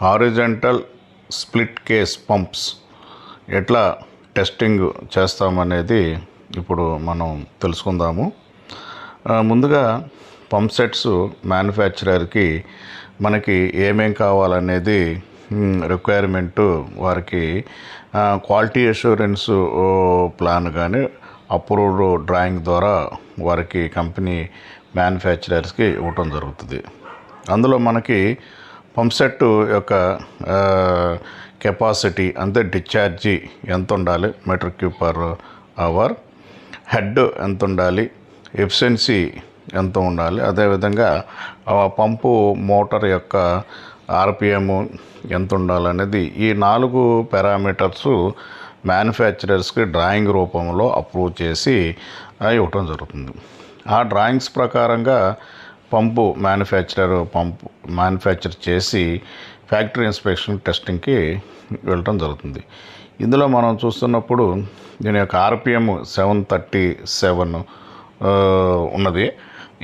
Horizontal split case pumps ఎట్లా testing చేస్తామనేది ఇప్పుడు మనం తెలుసుకుందాము. ముందుగా పంప్ సెట్స్ మ్యానుఫ్యాక్చరర్కి మనకి ఏమేం కావాలనేది రిక్వైర్మెంటు వారికి క్వాలిటీ అష్యూరెన్స్ ప్లాన్ కానీ అప్రూవ్డ్ డ్రాయింగ్ ద్వారా వారికి కంపెనీ మ్యానుఫ్యాక్చరర్స్కి ఇవ్వటం జరుగుతుంది. అందులో మనకి పంప్ సెట్ యొక్క కెపాసిటీ అంటే డిశ్చార్జి ఎంత ఉండాలి, metre cube per hour, head ఎంత ఉండాలి, ఎఫిషియన్సీ ఎంత ఉండాలి, అదేవిధంగా పంపు మోటార్ యొక్క ఆర్పిఎం ఎంత ఉండాలనేది ఈ 4 పారామీటర్స్ మ్యానుఫ్యాక్చరర్స్కి డ్రాయింగ్ రూపంలో అప్రూవ్ చేసి ఇవ్వటం జరుగుతుంది. ఆ డ్రాయింగ్స్ ప్రకారంగా పంపు మ్యానుఫ్యాక్చర్ చేసి ఫ్యాక్టరీ ఇన్స్పెక్షన్ టెస్టింగ్కి వెళ్ళటం జరుగుతుంది. ఇందులో మనం చూస్తున్నప్పుడు దీని యొక్క ఆర్పిఎం 737 ఉన్నది.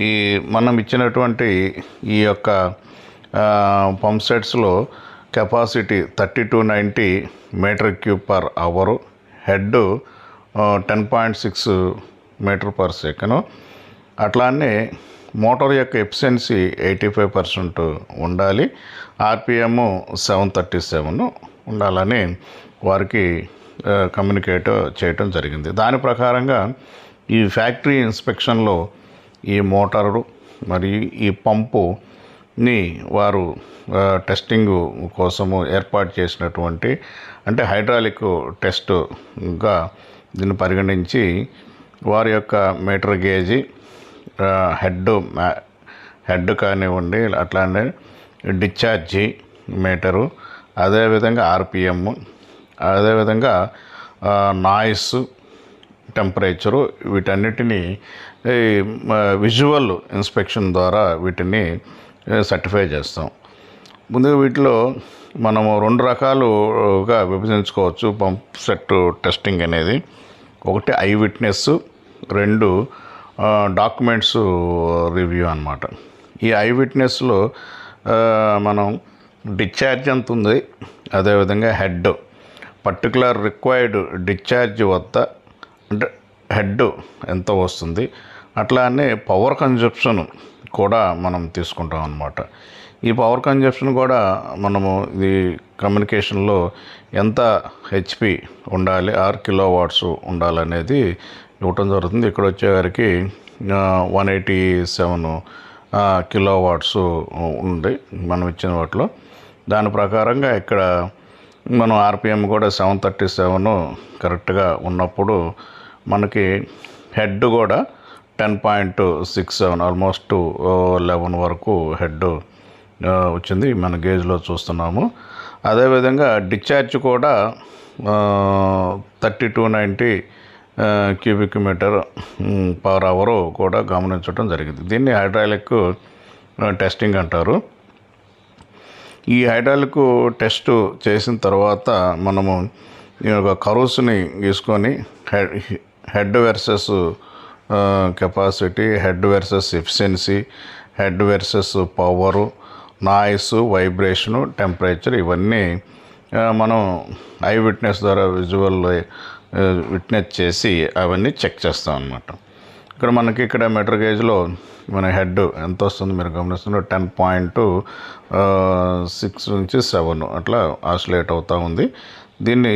ఈ మనం ఇచ్చినటువంటి ఈ యొక్క పంప్ సెట్స్లో capacity 3290 metre cube per hour, head 10.6 metre per second. అట్లానే మోటార్ యొక్క ఎఫిషియన్సీ 85% ఉండాలి, ఆర్పిఎం 737 ఉండాలని వారికి కమ్యూనికేట్ చేయటం జరిగింది. దాని ప్రకారంగా ఈ ఫ్యాక్టరీ ఇన్స్పెక్షన్లో ఈ మోటారు మరియు ఈ పంపుని వారు టెస్టింగ్ కోసము ఏర్పాటు చేసినటువంటి అంటే హైడ్రాలిక్ టెస్ట్గా దీన్ని పరిగణించి వారి యొక్క మీటర్ గేజీ, హెడ్ కానివ్వండి, అట్లానే డిశ్చార్జి మీటరు, అదేవిధంగా ఆర్పిఎం, అదేవిధంగా నాయిస్, టెంపరేచరు, వీటన్నిటినీ విజువల్ ఇన్స్పెక్షన్ ద్వారా వీటిని సర్టిఫై చేస్తాం. ముందుగా వీటిలో మనము 2 రకాలుగా విభజించుకోవచ్చు పంప్ సెట్ టెస్టింగ్ అనేది. ఒకటి ఐ విట్నెస్, 2 డాక్యుమెంట్స్ రివ్యూ అన్నమాట. ఈ ఐ విట్నెస్లో మనం డిశ్చార్జ్ ఎంత ఉంది, అదేవిధంగా హెడ్ పర్టికులర్ రిక్వైర్డ్ డిశ్చార్జ్ వద్ద అంటే హెడ్ ఎంత వస్తుంది, అట్లానే పవర్ కన్జప్షన్ కూడా మనం తీసుకుంటాం అన్నమాట. ఈ పవర్ కన్జప్షన్ కూడా మనము ఇది కమ్యూనికేషన్లో ఎంత హెచ్పి ఉండాలి, 6 కిలోవాట్స్ ఉండాలనేది ఇవ్వటం జరుగుతుంది. ఇక్కడ వచ్చేవారికి 187 కిలోవాట్స్ ఉంది మనం ఇచ్చిన వాటిలో. దాని ప్రకారంగా ఇక్కడ మనం ఆర్పిఎం కూడా 737 కరెక్ట్గా ఉన్నప్పుడు మనకి హెడ్ కూడా 10.67 ఆల్మోస్ట్ 11 వరకు హెడ్ వచ్చింది మన గేజ్లో చూస్తున్నాము. అదేవిధంగా డిశ్చార్జ్ కూడా 3290 క్యూబిక్ మీటర్ పర్ అవర్ కూడా గమనించడం జరిగింది. దీన్ని హైడ్రాలిక్ టెస్టింగ్ అంటారు. ఈ హైడ్రాలిక్ టెస్ట్ చేసిన తర్వాత మనము ఈ యొక్క కర్వ్స్ని గీసుకొని head versus capacity, head versus efficiency, head versus power, noise, vibration, temperature ఇవన్నీ మనం ఐ విట్నెస్ ద్వారా విజువల్ విట్నెస్ చేసి అవన్నీ చెక్ చేస్తాం అన్నమాట. ఇక్కడ మీటర్ గేజ్లో మన హెడ్ ఎంత వస్తుంది మీరు గమనిస్తున్నారు, 10.6 నుంచి 7 అట్లా ఆసిలేట్ అవుతూ ఉంది. దీన్ని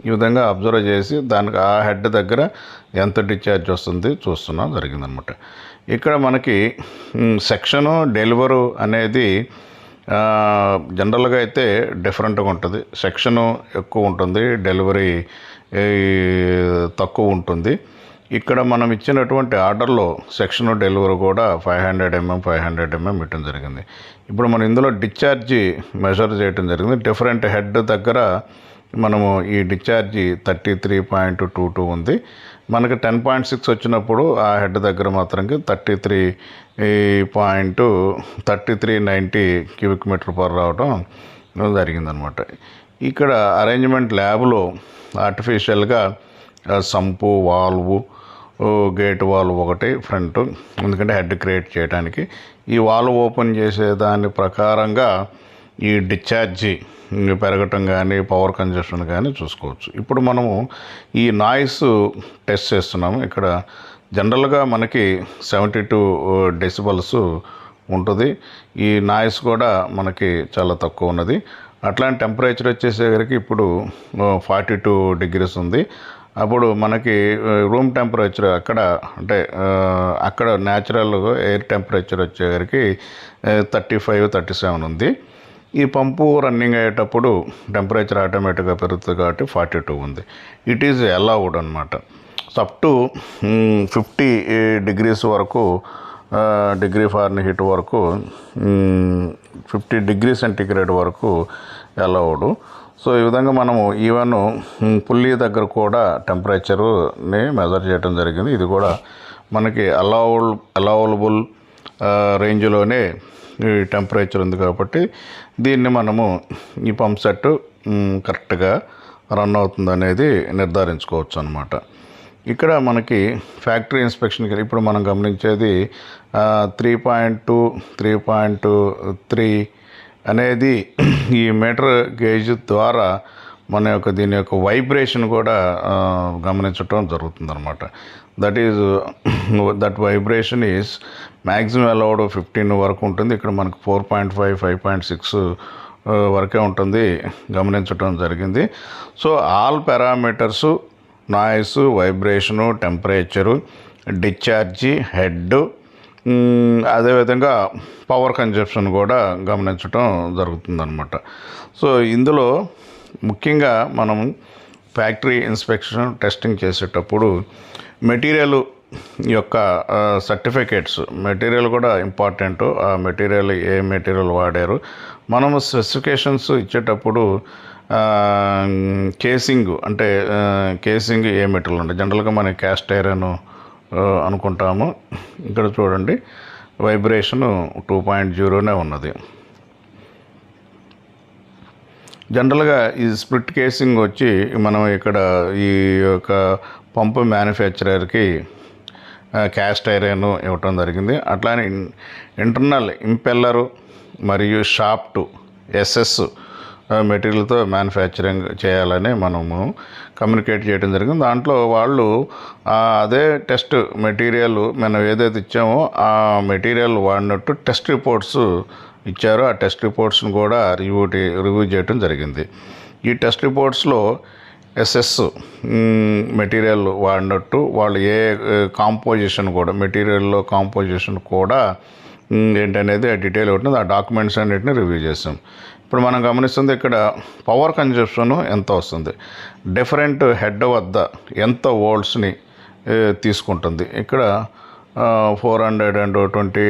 ఈ విధంగా అబ్జర్వ్ చేసి దానికి ఆ హెడ్ దగ్గర ఎంత డిశ్చార్జ్ వస్తుంది చూస్తున్నాం జరిగిందనమాట. ఇక్కడ మనకి సెక్షను డెలివరు అనేది జనరల్గా అయితే డిఫరెంట్గా ఉంటుంది. సెక్షను ఎక్కువ ఉంటుంది, డెలివరీ తక్కువ ఉంటుంది. ఇక్కడ మనం ఇచ్చినటువంటి ఆర్డర్లో సెక్షన్ డెలివరీ కూడా 500 mm ఇవ్వడం జరిగింది. ఇప్పుడు మనం ఇందులో డిశ్చార్జి మెజర్ చేయడం జరిగింది. డిఫరెంట్ హెడ్ దగ్గర మనము ఈ డిశ్చార్జి 33.22 ఉంది. మనకి 10.6 వచ్చినప్పుడు ఆ హెడ్ దగ్గర మాత్రంకి 3390 క్యూబిక్ మీటర్ పర్ రావడం జరిగిందనమాట. ఇక్కడ అరేంజ్మెంట్ ల్యాబ్లో ఆర్టిఫిషియల్గా సంపు, వాల్వ్, గేట్ వాల్వ్ ఒకటి ఫ్రంట్, ఎందుకంటే హెడ్ క్రియేట్ చేయడానికి ఈ వాల్వ్ ఓపెన్ చేసే దాని ప్రకారంగా ఈ డిశ్చార్జి పెరగటం కానీ పవర్ కన్జప్షన్ కానీ చూసుకోవచ్చు. ఇప్పుడు మనము ఈ నాయిస్ టెస్ట్ చేస్తున్నాము. ఇక్కడ జనరల్గా మనకి 72 డెసిబల్స్ ఉంటుంది. ఈ నాయిస్ కూడా మనకి చాలా తక్కువ ఉన్నది. అట్లాంటి టెంపరేచర్ వచ్చేసరికి ఇప్పుడు 42 డిగ్రీస్ ఉంది. అప్పుడు మనకి రూమ్ టెంపరేచర్ అక్కడ న్యాచురల్ ఎయిర్ టెంపరేచర్ వచ్చేసరికి 35, 37 ఉంది. ఈ పంపు రన్నింగ్ అయ్యేటప్పుడు టెంపరేచర్ ఆటోమేటిక్గా పెరుగుతుంది కాబట్టి 42 ఉంది. ఇట్ ఈజ్ అలౌడ్ అనమాట. అప్ టు 50 డిగ్రీస్ వరకు, డిగ్రీ ఫారెన్హీట్ వరకు, 50 డిగ్రీ సెంటిగ్రేడ్ వరకు అలౌడ్. సో ఈ విధంగా మనము ఈవెన్ పుల్లీ దగ్గర కూడా టెంపరేచర్ని మెజర్ చేయడం జరిగింది. ఇది కూడా మనకి అలౌవబుల్ రేంజ్లోనే ఈ టెంపరేచర్ ఉంది కాబట్టి దీన్ని మనము ఈ పంప్ సెట్ కరెక్ట్గా రన్ అవుతుంది అనేది నిర్ధారించుకోవచ్చు అన్నమాట. ఇక్కడ మనకి ఫ్యాక్టరీ ఇన్స్పెక్షన్కి ఇప్పుడు మనం గమనించేది 3.2, 3.3 అనేది ఈ మీటర్ గేజ్ ద్వారా మన దీని యొక్క వైబ్రేషన్ కూడా గమనించటం జరుగుతుందన్నమాట. That vibration is maximum allowed 15 వరకు ఉంటుంది. ఇక్కడ మనకు 4.5, 5.6 వరకే ఉంటుంది గమనించటం జరిగింది. So all parameters, noise, vibration, temperature, discharge, head, అదేవిధంగా పవర్ కన్జప్షన్ కూడా గమనించటం జరుగుతుందన్నమాట. సో ఇందులో ముఖ్యంగా మనం ఫ్యాక్టరీ ఇన్స్పెక్షన్ టెస్టింగ్ చేసేటప్పుడు మెటీరియల్ యొక్క సర్టిఫికేట్స్, మెటీరియల్ కూడా ఇంపార్టెంట్. ఆ మెటీరియల్ ఏ మెటీరియల్ వాడారు, మనము స్పెసిఫికేషన్స్ ఇచ్చేటప్పుడు కేసింగ్ కేసింగ్ ఏ మెటీరియల్ ఉంటుంది. జనరల్గా మనం క్యాస్ట్ ఐరన్ అనుకుంటాము. ఇక్కడ చూడండి వైబ్రేషను 2.0నే ఉన్నది. జనరల్గా ఈ స్ప్లిట్ కేసింగ్ వచ్చి మనం ఇక్కడ ఈ యొక్క పంపు మ్యానుఫ్యాక్చరర్కి క్యాస్ట్ ఐరన్ ఇవ్వటం జరిగింది. అట్లానే ఇంటర్నల్ ఇంపెల్లరు మరియు షాఫ్ట్ ఎస్ఎస్ మెటీరియల్తో మ్యానుఫ్యాక్చరింగ్ చేయాలని మనము కమ్యూనికేట్ చేయడం జరిగింది. దాంట్లో వాళ్ళు అదే టెస్ట్ మెటీరియల్ మనం ఏదైతే ఇచ్చామో ఆ మెటీరియల్ వాడినట్టు టెస్ట్ రిపోర్ట్స్ ఇచ్చారు. ఆ టెస్ట్ రిపోర్ట్స్ని కూడా రివ్యూ చేయడం జరిగింది. ఈ టెస్ట్ రిపోర్ట్స్లో ఎస్ఎస్ మెటీరియల్ వాడినట్టు వాళ్ళు ఏ కాంపోజిషన్ కూడా, మెటీరియల్లో కాంపోజిషన్ కూడా ఏంటనేది డీటెయిల్ ఉంటుంది. ఆ డాక్యుమెంట్స్ అన్నిటిని రివ్యూ చేసాం. ఇప్పుడు మనం గమనిస్తుంది ఇక్కడ పవర్ కన్జప్షన్ ఎంత వస్తుంది, డిఫరెంట్ హెడ్ వద్ద ఎంత వోల్ట్స్ని తీసుకుంటుంది. ఇక్కడ 420,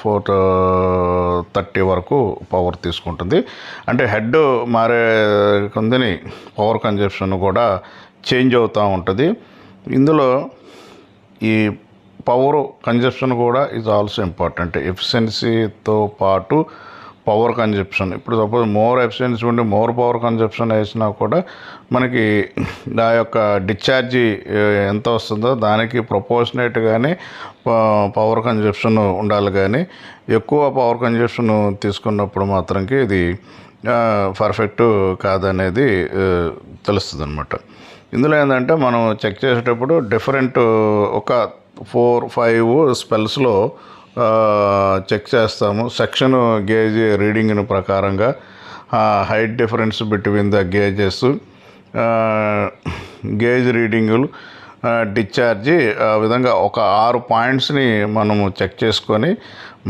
430 వరకు పవర్ తీసుకుంటుంది. అంటే హెడ్ మారే కొందని పవర్ కన్జప్షన్ కూడా చేంజ్ అవుతూ ఉంటుంది. ఇందులో ఈ పవర్ కన్జప్షన్ కూడా ఈజ్ ఆల్సో ఇంపార్టెంట్. ఎఫిషియన్సీతో పాటు పవర్ కన్జప్షన్, ఇప్పుడు సపోజ్ మోర్ ఎఫిషియన్సీ ఉండి మోర్ పవర్ కన్జప్షన్ వేసినా కూడా మనకి ఆ యొక్క డిశ్చార్జి ఎంత వస్తుందో దానికి ప్రపోర్షనేట్గానే పవర్ కన్జప్షన్ ఉండాలి. కానీ ఎక్కువ పవర్ కన్జప్షన్ తీసుకున్నప్పుడు మాత్రంకి ఇది పర్ఫెక్ట్ కాదనేది తెలుస్తుంది అనమాట. ఇందులో ఏంటంటే మనం చెక్ చేసేటప్పుడు డిఫరెంట్ ఒక 4-5 స్పెల్స్లో చెక్ చేస్తాము. సెక్షన్ గేజ్ రీడింగ్ ప్రకారంగా height difference between the gauges, gauge రీడింగులు, డిశ్చార్జి, ఆ విధంగా ఒక 6 పాయింట్స్ని మనము చెక్ చేసుకొని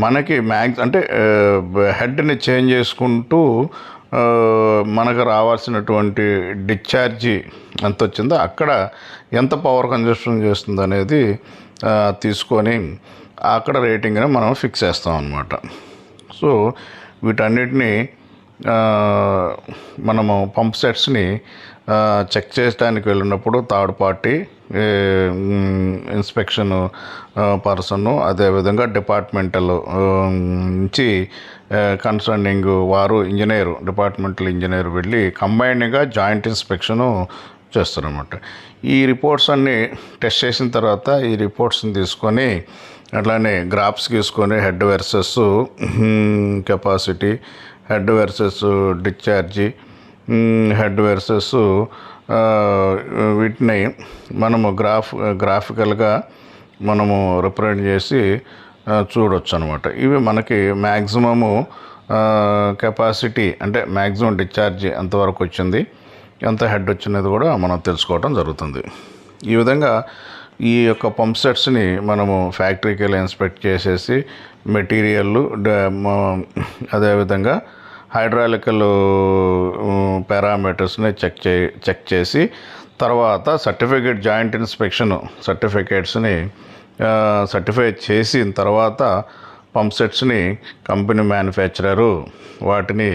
మనకి హెడ్ని చేంజ్ చేసుకుంటూ మనకు రావాల్సినటువంటి డిశ్చార్జి ఎంత వచ్చిందో అక్కడ ఎంత పవర్ కన్జప్షన్ చేస్తుంది అనేది తీసుకొని అక్కడ రేటింగ్ని మనం ఫిక్స్ చేస్తాం అన్నమాట. సో వీటన్నిటిని మనము పంప్ సెట్స్ని చెక్ చేయడానికి వెళ్ళినప్పుడు థర్డ్ పార్టీ ఇన్స్పెక్షన్ పర్సన్, అదేవిధంగా డిపార్ట్మెంటల్ నుంచి కన్సర్నింగ్ వారు డిపార్ట్మెంటల్ ఇంజనీర్ వెళ్ళి కంబైన్డ్గా జాయింట్ ఇన్స్పెక్షను చేస్తారన్నమాట. ఈ రిపోర్ట్స్ అన్నీ టెస్ట్ చేసిన తర్వాత ఈ రిపోర్ట్స్ని తీసుకొని అట్లానే గ్రాఫ్స్ గీసుకొని head versus capacity, head versus discharge, head versus వీటిని మనము గ్రాఫికల్గా మనము రిప్రజెంట్ చేసి చూడొచ్చు అనమాట. ఇవి మనకి మ్యాక్సిమము కెపాసిటీ అంటే మ్యాక్సిమం డిశ్చార్జ్ ఎంతవరకు వచ్చింది, ఎంత హెడ్ వచ్చినది కూడా మనం తెలుసుకోవడం జరుగుతుంది. ఈ విధంగా ఈ యొక్క పంప్ సెట్స్ని మనము ఫ్యాక్టరీకి వెళ్ళి ఇన్స్పెక్ట్ చేసేసి మెటీరియల్ అదేవిధంగా హైడ్రాలికల్ పారామీటర్స్ని చెక్ చేసి తర్వాత సర్టిఫికేట్ జాయింట్ ఇన్స్పెక్షన్ సర్టిఫికేట్స్ని సర్టిఫై చేసిన తర్వాత పంప్ సెట్స్ని కంపెనీ మ్యానుఫ్యాక్చరరు వాటిని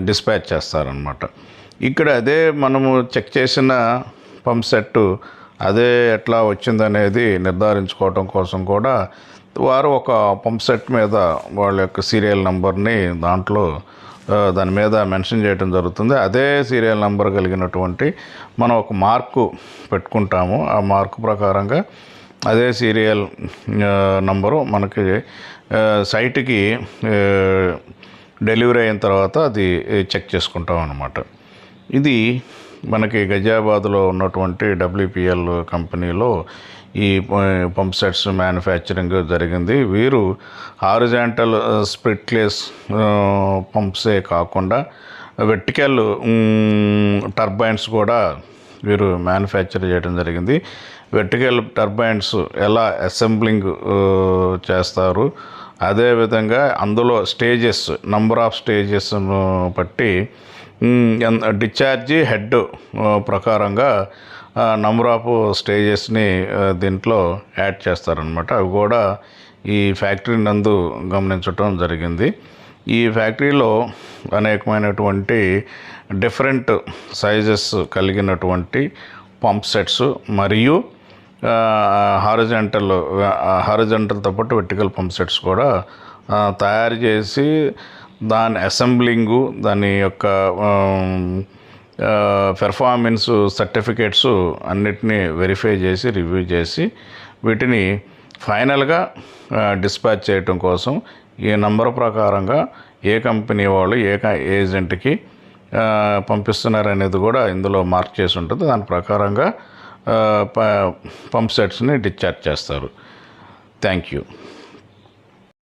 డిస్పాచ్ చేస్తారనమాట. ఇక్కడ అదే మనము చెక్ చేసిన పంప్ సెట్ అదే ఎట్లా వచ్చిందనేది నిర్ధారించుకోవటం కోసం కూడా వారు ఒక పంప్ సెట్ మీద వాళ్ళ యొక్క సీరియల్ నెంబర్ని దాని మీద మెన్షన్ చేయడం జరుగుతుంది. అదే సీరియల్ నెంబర్ కలిగినటువంటి మనం ఒక మార్కు పెట్టుకుంటాము. ఆ మార్కు ప్రకారంగా అదే సీరియల్ నంబరు మనకి సైట్కి డెలివరీ అయిన తర్వాత అది చెక్ చేసుకుంటాం అన్నమాట. ఇది మనకి గజియాబాద్లో ఉన్నటువంటి WPL కంపెనీలో ఈ పంప్ సెట్స్ మ్యానుఫ్యాక్చరింగ్ జరిగింది. వీరు హారిజాంటల్ స్ప్లిట్లెస్ పంప్సే కాకుండా వెర్టికల్ టర్బైన్స్ కూడా వీరు మ్యానుఫ్యాక్చర్ చేయడం జరిగింది. వెర్టికల్ టర్బైన్స్ ఎలా అసెంబ్లింగ్ చేస్తారు, అదేవిధంగా అందులో స్టేజెస్ నంబర్ ఆఫ్ స్టేజెస్ను బట్టి డిశ్చార్జి హెడ్ ప్రకారంగా నంబర్ ఆఫ్ స్టేజెస్ని దీంట్లో యాడ్ చేస్తారనమాట. అవి కూడా ఈ ఫ్యాక్టరీ నందు గమనించటం జరిగింది. ఈ ఫ్యాక్టరీలో అనేకమైనటువంటి డిఫరెంట్ సైజెస్ కలిగినటువంటి పంప్ సెట్స్ మరియు హారిజాంటల్తో పాటు వెర్టికల్ పంప్ సెట్స్ కూడా తయారు చేసి దాని అసెంబ్లింగు, దాని యొక్క పెర్ఫార్మెన్స్ సర్టిఫికేట్స్ అన్నిటినీ వెరిఫై చేసి రివ్యూ చేసి వీటిని ఫైనల్గా డిస్పాచ్ చేయటం కోసం ఈ నంబర్ ప్రకారంగా ఏ కంపెనీ వాళ్ళు ఏ ఏజెంట్కి పంపిస్తున్నారు అనేది కూడా ఇందులో మార్క్ చేసి ఉంటుంది. దాని ప్రకారంగా పంప్ సెట్స్ని డిశ్చార్జ్ చేస్తారు. Thank you.